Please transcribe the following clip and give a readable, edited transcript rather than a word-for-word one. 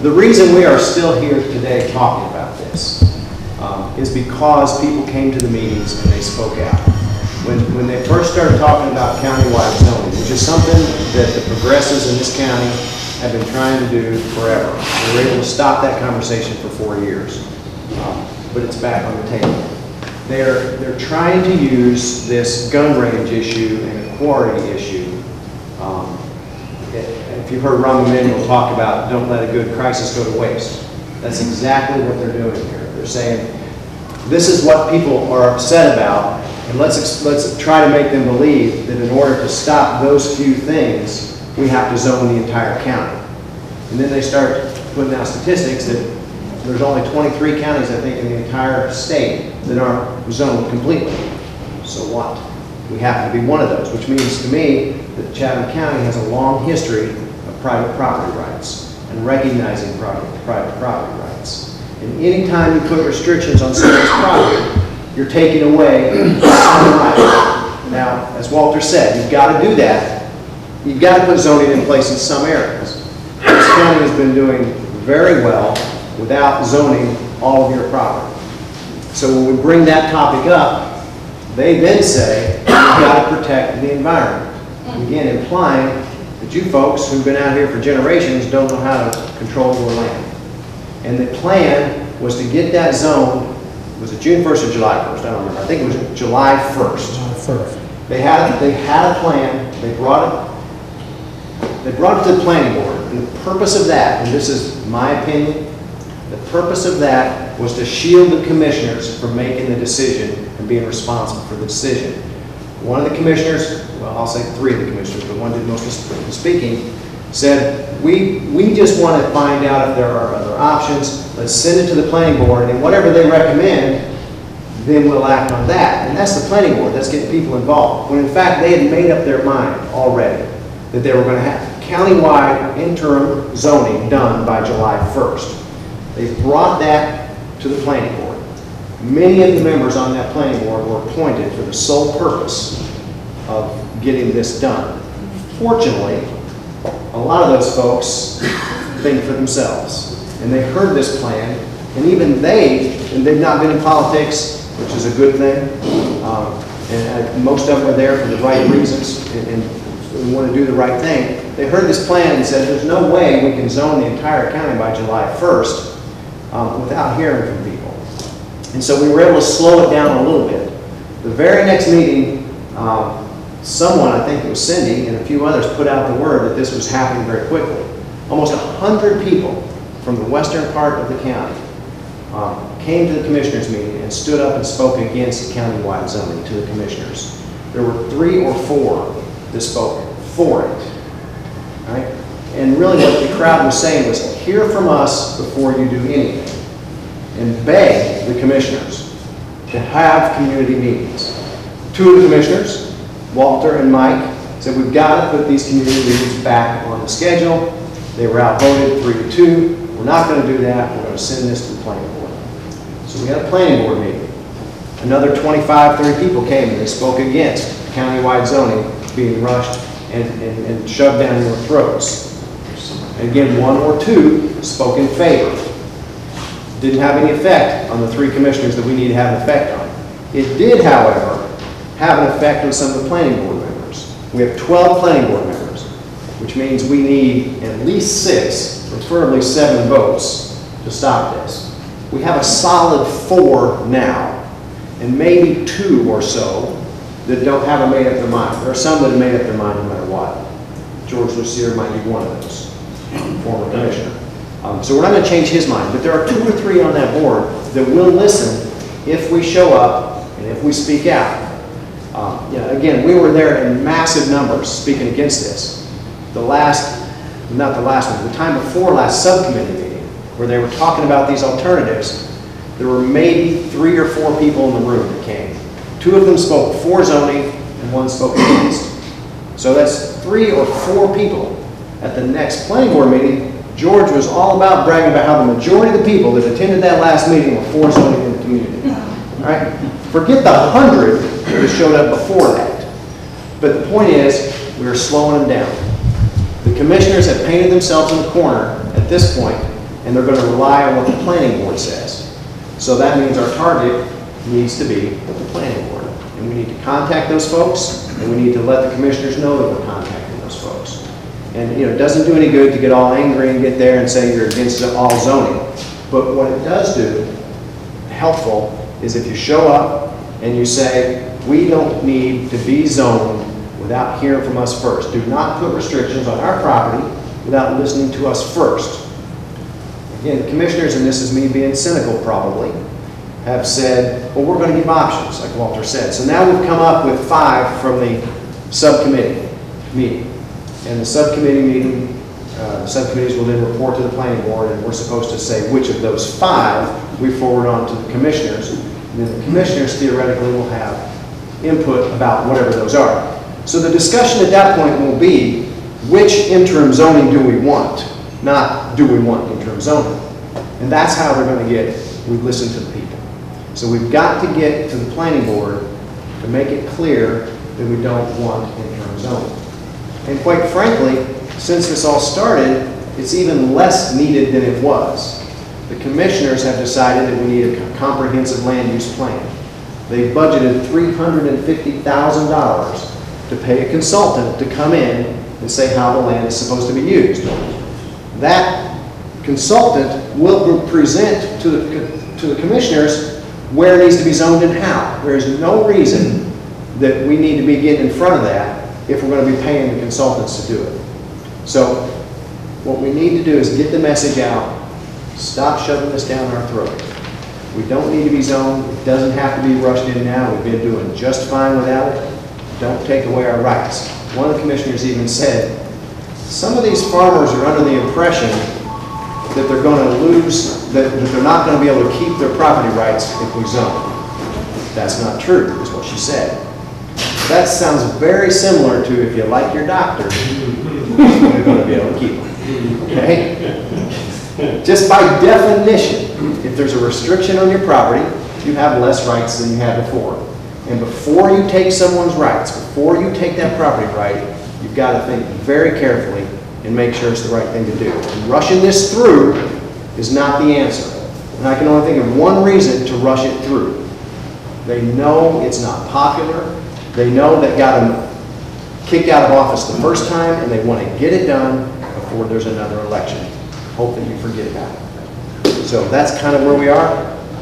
The reason we are still here today talking about this is because people came to the meetings and they spoke out. When they first started talking about countywide zoning, which is something that the progressives in this county have been trying to do forever. They were able to stop that conversation for 4 years, but it's back on the table. They're trying to use this gun range issue and a quarry issue. If you've heard Ron Emanuel talk about don't let a good crisis go to waste, that's exactly what they're doing here. They're saying this is what people are upset about, and let's try to make them believe that in order to stop those few things, we have to zone the entire county. And then they start putting out statistics that there's only 23 counties, I think, in the entire state that aren't zoned completely. So what? We happen to be one of those, which means to me that Chatham County has a long history of private property rights and recognizing private property rights. And any time you put restrictions on someone's property, you're taking away some right. Now, as Walter said, you've got to do that. You've got to put zoning in place in some areas. This county has been doing very well without zoning all of your property. So when we bring that topic up, they then say, you've got to protect the environment. And again, implying that you folks who've been out here for generations don't know how to control your land. And the plan was to get that zone, was it June 1st or July 1st? I don't remember. I think it was July 1st. July 1st. They had a plan. They brought it to the planning board. And the purpose of that, and this is my opinion, the purpose of that was to shield the commissioners from making the decision and being responsible for the decision. One of the commissioners, well, I'll say 3 of the commissioners, but one did most of the speaking, said, we just want to find out if there are other options. Let's send it to the planning board, and whatever they recommend, then we'll act on that. And that's the planning board. That's getting people involved. When in fact, they had made up their mind already that they were going to have countywide interim zoning done by July 1st. They brought that to the planning board. Many of the members on that planning board were appointed for the sole purpose of getting this done. Fortunately, a lot of those folks think for themselves. And they heard this plan, and even they've not been in politics, which is a good thing. And most of them are there for the right reasons and want to do the right thing. They heard this plan and said, there's no way we can zone the entire county by July 1st without hearing from people. And so we were able to slow it down a little bit. The very next meeting, someone, I think it was Cindy and a few others, put out the word that this was happening very quickly. Almost 100 people from the western part of the county came to the commissioners meeting and stood up and spoke against countywide zoning to the commissioners. There were 3 or 4 that spoke for it. Right? And really what the crowd was saying was, hear from us before you do anything. And beg the commissioners to have community meetings. 2 of the commissioners, Walter and Mike, said we've got to put these community meetings back on the schedule. They were outvoted 3-2. We're not going to do that. We're going to send this to the planning board. So we had a planning board meeting. Another 25, 30 people came and they spoke against countywide zoning being rushed and shoved down your throats. And again, 1 or 2 spoke in favor. Didn't have any effect on the 3 commissioners that we need to have an effect on. It did, however, have an effect on some of the planning board members. We have 12 planning board members, which means we need at least 6, preferably 7 votes to stop this. We have a solid 4 now, and maybe 2 or so that haven't made up their mind. There are some that have made up their mind no matter what. George Lucier might be one of those, former commissioner. So we're not going to change his mind, but there are 2 or 3 on that board that will listen if we show up and if we speak out. Again, we were there in massive numbers speaking against this. The time before last subcommittee meeting, where they were talking about these alternatives, there were maybe 3 or 4 people in the room that came. 2 of them spoke for zoning and 1 spoke against. So that's 3 or 4 people. At the next planning board meeting, George was all about bragging about how the majority of the people that attended that last meeting were for zoning in the community. All right? Forget the 100 that showed up before that. But the point is, we are slowing them down. The commissioners have painted themselves in the corner at this point and they're going to rely on what the planning board says. So that means our target needs to be the planning board. And we need to contact those folks, and we need to let the commissioners know that we're contacting those folks. And it doesn't do any good to get all angry and get there and say you're against all zoning. But what it does do, helpful, is if you show up and you say, we don't need to be zoned without hearing from us first. Do not put restrictions on our property without listening to us first. Again, the commissioners, and this is me being cynical probably, have said, well, we're going to give options, like Walter said. So now we've come up with 5 from the subcommittee meeting. And the subcommittee meeting, the subcommittees will then report to the planning board, and we're supposed to say which of those 5 we forward on to the commissioners. And then the commissioners theoretically will have input about whatever those are. So the discussion at that point will be, which interim zoning do we want? Not, do we want interim zoning? And that's how they're going to get it. We listen to the people. So we've got to get to the planning board to make it clear that we don't want interim zoning. And quite frankly, since this all started, it's even less needed than it was. The commissioners have decided that we need a comprehensive land use plan. They budgeted $350,000 to pay a consultant to come in and say how the land is supposed to be used. That consultant will present to the commissioners where it needs to be zoned and how. There is no reason that we need to be getting in front of that if we're going to be paying the consultants to do it. So what we need to do is get the message out, stop shoving this down our throat. We don't need to be zoned. It doesn't have to be rushed in now. We've been doing just fine without it. Don't take away our rights. One of the commissioners even said, some of these farmers are under the impression that they're going to lose, that they're not going to be able to keep their property rights if we zone. That's not true, is what she said. That sounds very similar to if you like your doctor, you're going to be able to keep them. Okay? Just by definition, if there's a restriction on your property, you have less rights than you had before. And before you take someone's rights, before you take that property right, you've got to think very carefully and make sure it's the right thing to do. And rushing this through is not the answer. And I can only think of one reason to rush it through. They know it's not popular. They know they got them kicked out of office the first time, and they want to get it done before there's another election. Hope that you forget about it. So that's kind of where we are.